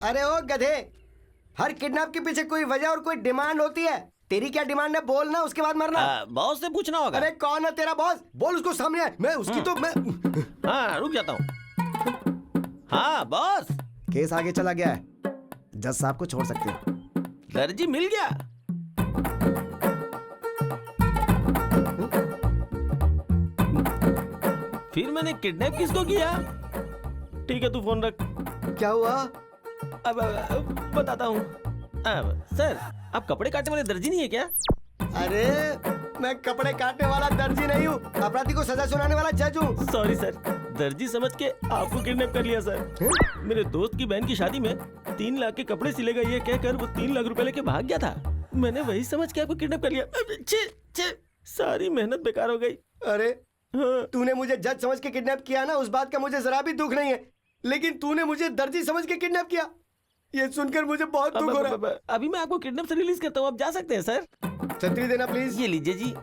अरे ओ गधे, हर किडनैप के पीछे कोई वजह और कोई डिमांड होती है। तेरी क्या डिमांड है बोलना, उसके बाद मरना। बॉस से पूछना होगा। अरे कौन है तेरा बॉस? बोल उसको सामने है। मैं उसकी तो मैं हाँ रुक जाता हूँ। हाँ बॉस। केस आगे चला गया है, जज साहब को छोड़ सकते हो। दर्जी मिल गया। फिर मैंने किडनैप किसको किया? ठीक है तू फोन रख। क्या हुआ? अब बताता हूँ। सर आप कपड़े काटने वाले दर्जी नहीं है क्या? अरे मैं कपड़े काटने वाला दर्जी नहीं हूँ, अपराधी को सजा सुनाने वाला जज हूँ। सॉरी सर, दर्जी समझ के आपको किडनैप कर लिया सर। मेरे दोस्त की बहन की शादी में 3 लाख के कपड़े सिलेगा ये कहकर वो 3 लाख रुपए लेके भाग गया था। मैंने वही समझ के आपको किडनैप कर लिया। सारी मेहनत बेकार हो गई। अरे हाँ। तूने मुझे जज समझ के किडनैप किया ना, उस बात का मुझे जरा भी दुख नहीं है, लेकिन तूने मुझे दर्जी समझ के किडनैप किया, ये सुनकर मुझे बहुत दुख हो रहा है। अभी मैं आपको किडनैप से रिलीज करता हूँ, आप जा सकते हैं सर। छतरी देना प्लीज। ये लीजिए जी।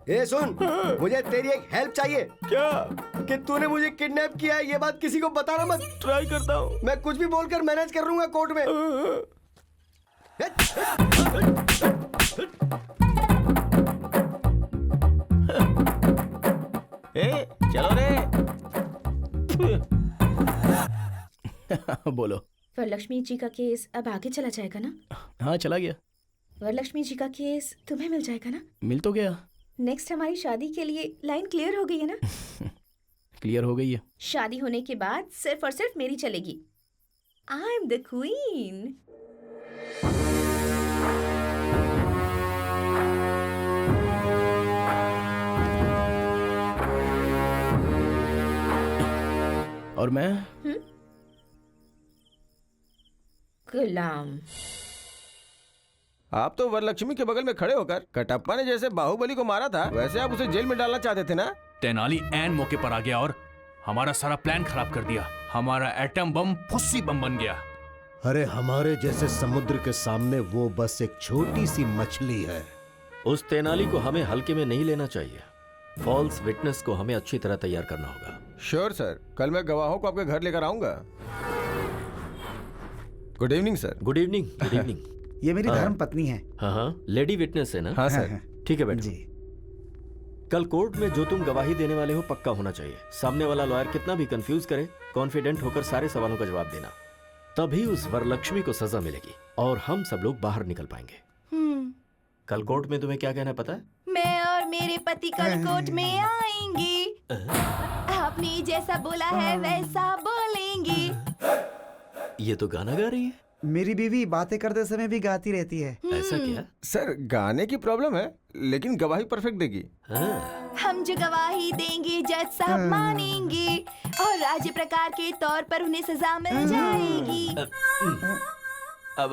ए सुन, मुझे तेरी एक हेल्प चाहिए। क्या? कि तूने मुझे किडनैप किया है, ये बात किसी को बताना मत। ट्राई करता हूँ। मैं कुछ भी बोलकर मैनेज कर लूंगा कोर्ट में। ए, चलो रे। बोलो। वरलक्ष्मी जी का केस अब आगे चला जाएगा ना? हाँ चला गया। वरलक्ष्मी जी का केस तुम्हें मिल जाएगा ना? मिल तो गया। नेक्स्ट हमारी शादी के लिए लाइन क्लियर हो गई है ना? क्लियर हो गई है। शादी होने के बाद सिर्फ और सिर्फ मेरी चलेगी। I am the queen. और मैं गुलाम। आप तो वरलक्ष्मी के बगल में खड़े होकर कटप्पा ने जैसे बाहुबली को मारा था, वैसे आप उसे जेल में डालना चाहते थे ना? तेनाली ऐन मौके पर आ गया और हमारा सारा प्लान खराब कर दिया। हमारा एटम बम फुस्सी बम बन गया। अरे हमारे जैसे समुद्र के सामने वो बस एक छोटी सी मछली है। उस तेनाली को हमें हल्के में नहीं लेना चाहिए। फॉल्स विटनेस को हमें अच्छी तरह तैयार करना होगा। श्योर सर, कल मैं गवाहों को आपके घर लेकर आऊंगा। Good evening sir. Good evening. Good evening. ये मेरी हाँ। धर्म पत्नी है। हाँ हाँ, लेडी विटनेस है ना? हाँ सर। ठीक है बेटा जी। कल कोर्ट में जो तुम गवाही देने वाले हो पक्का होना चाहिए। सामने वाला लॉयर कितना भी कंफ्यूज करे, कॉन्फिडेंट होकर सारे सवालों का जवाब देना, तभी उस वरलक्ष्मी को सजा मिलेगी और हम सब लोग बाहर निकल पाएंगे। कल कोर्ट में तुम्हें क्या कहना है पता है? मैं और मेरे पति कल कोर्ट में आएंगे। आपने जैसा बोला है वैसा बोलेंगे। ये तो गाना गा रही है। मेरी बीवी बातें करते समय भी गाती रहती है। ऐसा क्या? सर गाने की प्रॉब्लम है, लेकिन गवाही परफेक्ट देगी। हाँ। हम जो गवाही देंगे जज साहब मानेंगे और राज्य प्रकार के तौर पर उन्हें सजा मिल जाएगी। अब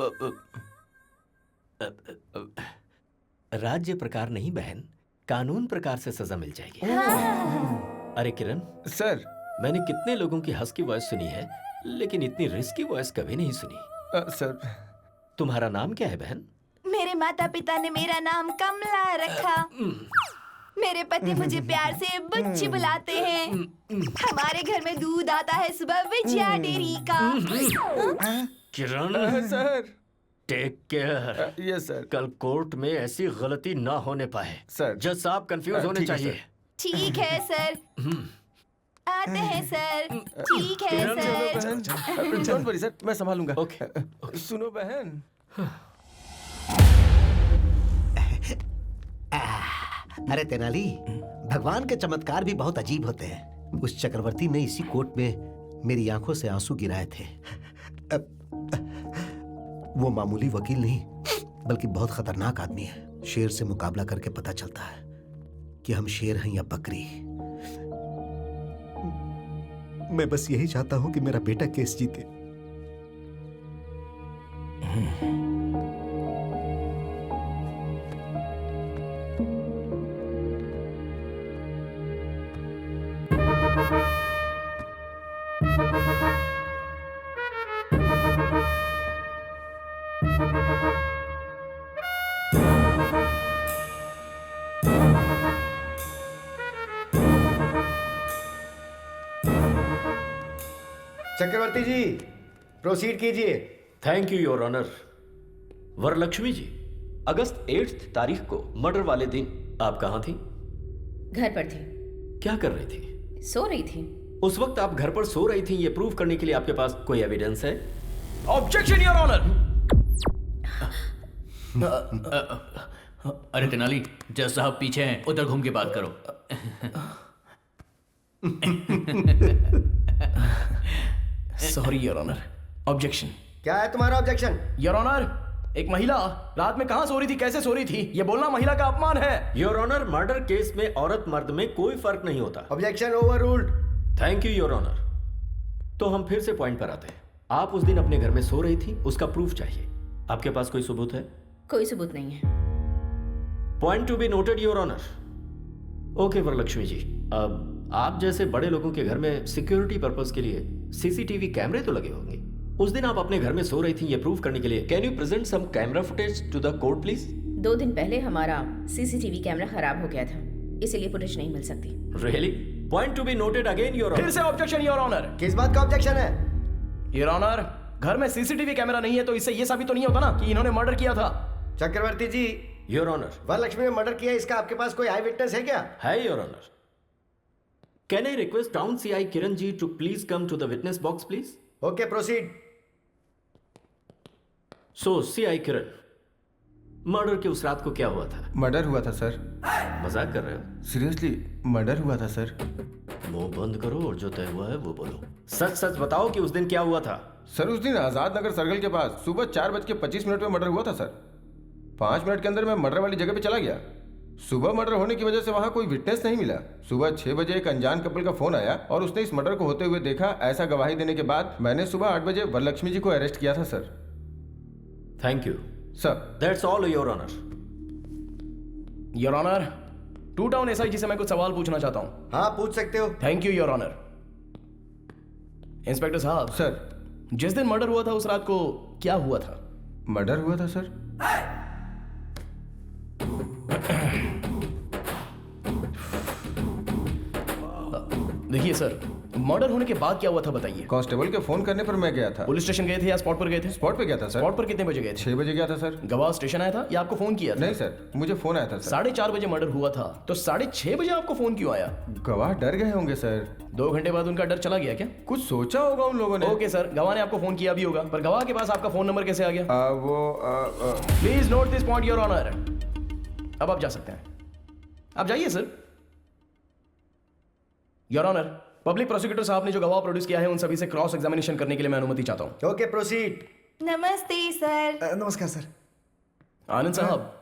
राज्य प्रकार नहीं बहन, कानून प्रकार से सजा मिल जाएगी। अरे किरण सर। मैंने कितने लोगों की हंस की वॉइस सुनी है, लेकिन इतनी रिस्की वॉइस कभी नहीं सुनी। सर। तुम्हारा नाम क्या है बहन? मेरे माता पिता ने मेरा नाम कमला रखा। मेरे पति मुझे प्यार से बुच्ची बुलाते हैं। हमारे घर में दूध आता है सुबह विजया डेयरी का। Kiran sir. Take care. Yes sir. कल कोर्ट में ऐसी गलती ना होने पाए। सर। जज साहब कंफ्यूज होने ठीक है, चाहिए। ठीक है सर। आते हैं सर। ठीक है सर। डोंट वरी सर, मैं संभालूंगा। ओके। सुनो बहन। अरे तेनाली, भगवान के चमत्कार भी बहुत अजीब होते हैं। उस चक्रवर्ती ने इसी कोर्ट में मेरी आंखों से आंसू गिराए थे। वो मामूली वकील नहीं, बल्कि बहुत खतरनाक आदमी है। शेर से मुकाबला करके पता चलता है कि हम शेर हैं या बकरी। मैं बस यही चाहता हूं कि मेरा बेटा केस जीते। चक्रवर्ती जी प्रोसीड कीजिए। Thank you your honour. Varalakshmi ji, अगस्त 8 तारीख को मर्डर वाले दिन आप कहाँ थी? घर पर थी, क्या कर रही थी? सो रही थी। उस वक्त आप घर पर सो रही थी, ये प्रूव करने के लिए आपके पास कोई एविडेंस है? Objection your honour. अरे तेनाली, जज साहब पीछे हैं, उधर घूम के बात करो। Sorry your honour. ऑब्जेक्शन। क्या है तुम्हारा ऑब्जेक्शन? योर ऑनर, एक महिला रात में कहां सो रही थी, कैसे सो रही थी, ये बोलना महिला का अपमान है। योर ऑनर, मर्डर केस में औरत मर्द में कोई फर्क नहीं होता। Objection overruled. Thank you your honour. तो हम फिर से पॉइंट पर आते हैं। आप उस दिन अपने घर में सो रही थी, उसका प्रूफ चाहिए। आपके पास कोई सबूत है? कोई सबूत नहीं है। Point to be noted your honour. Okay Varalakshmi ji, अब आप जैसे बड़े लोगों के घर में सिक्योरिटी पर्पस के लिए सीसीटीवी कैमरे तो लगे होंगे। उस दिन आप अपने घर में सो रही थी, ये प्रूव करने के लिए can you present some camera footage to the court please? 2 दिन पहले हमारा सीसीटीवी कैमरा खराब हो गया था, इसीलिए फुटेज नहीं मिल सकती। Really? Point to be noted again your फिर ऑनर। से ऑब्जेक्शन योर ऑनर। किस बात का ऑब्जेक्शन है? योर ऑनर, घर में सीसीटीवी कैमरा नहीं है तो इससे ये साबित तो नहीं होता ना कि इन्होंने मर्डर किया था। चक्रवर्ती जी, योर ऑनर। वरलक्ष्मी ने मर्डर किया, इसका आपके पास कोई आई विटनेस है क्या? है your honour. Can I request town CI Kiran ji to please come to the witness box please? Okay proceed. So CI Kiran, murder की उस रात को क्या हुआ था? मर्डर हुआ था सर। मजाक कर रहे हो? सीरियसली मर्डर हुआ था सर। मुंह बंद करो और जो तय हुआ है वो बोलो। सच सच बताओ कि उस दिन क्या हुआ था। सर उस दिन आजाद नगर सर्कल के पास सुबह 4:25 में मर्डर हुआ था सर। 5 मिनट के अंदर मैं मर्डर वाली जगह पे चला गया। सुबह मर्डर होने की वजह से वहां कोई विटनेस नहीं मिला। सुबह 6 बजे एक अनजान कपल का फोन आया और उसने इस मर्डर को होते हुए देखा। ऐसा गवाही देने के बाद मैंने सुबह 8 बजे वरलक्ष्मी जी को अरेस्ट किया था sir. Thank you sir. That's all your honour. Your honour, 2 town SIG से मैं कुछ सवाल पूछना चाहता हूं। हाँ पूछ सकते हो। Thank you your honour. Inspector साहब, सर। जिस दिन मर्डर हुआ था उस रात को क्या हुआ था? मर्डर हुआ था सर। देखिए सर, मर्डर होने के बाद क्या हुआ था बताइए। कांस्टेबल के फोन करने पर मैं गया था। पुलिस स्टेशन गए थे या स्पॉट पर गए थे? स्पॉट पे गया था सर। स्पॉट पर कितने बजे गए थे? 6 बजे गया था सर। गवाह स्टेशन आया था या आपको फोन किया था? नहीं सर, मुझे फोन आया था सर। 4:30 बजे मर्डर हुआ था तो 6:30 बजे आपको फोन क्यों आया? गवाह डर गए होंगे सर। 2 घंटे बाद उनका डर चला गया क्या? कुछ सोचा होगा उन लोगों ने। ओके सर, गवाह ने आपको फोन किया भी होगा, पर गवाह के पास आपका फोन नंबर कैसे आ गया? Please note this point your honour. अब आप जा सकते हैं, आप जाइए sir. Your honour, public prosecutor साहब ने जो गवाह प्रोड्यूस किया है उन सभी से क्रॉस एग्जामिनेशन करने के लिए मैं अनुमति चाहता हूं। Okay proceed. नमस्ते सर। नमस्कार सर। आनंद साहब,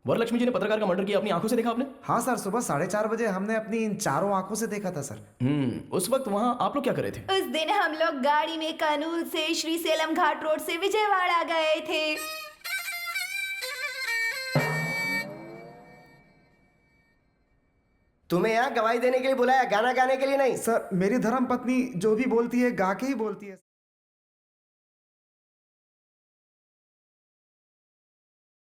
वरलक्ष्मी जी ने पत्रकार का मर्डर किया, अपनी आंखों से देखा आपने? हाँ सर, सुबह 4:30 बजे हमने अपनी इन चारों आंखों से देखा था सर। उस वक्त वहां आप लोग क्या कर रहे थे? उस दिन हम लोग गाड़ी में कानूल से श्री सेलम घाट रोड से विजयवाड़ा गए थे। तुम्हें यहाँ गवाही देने के लिए बुलाया, गाना गाने के लिए नहीं। सर मेरी धर्म पत्नी जो भी बोलती है गा के ही बोलती है।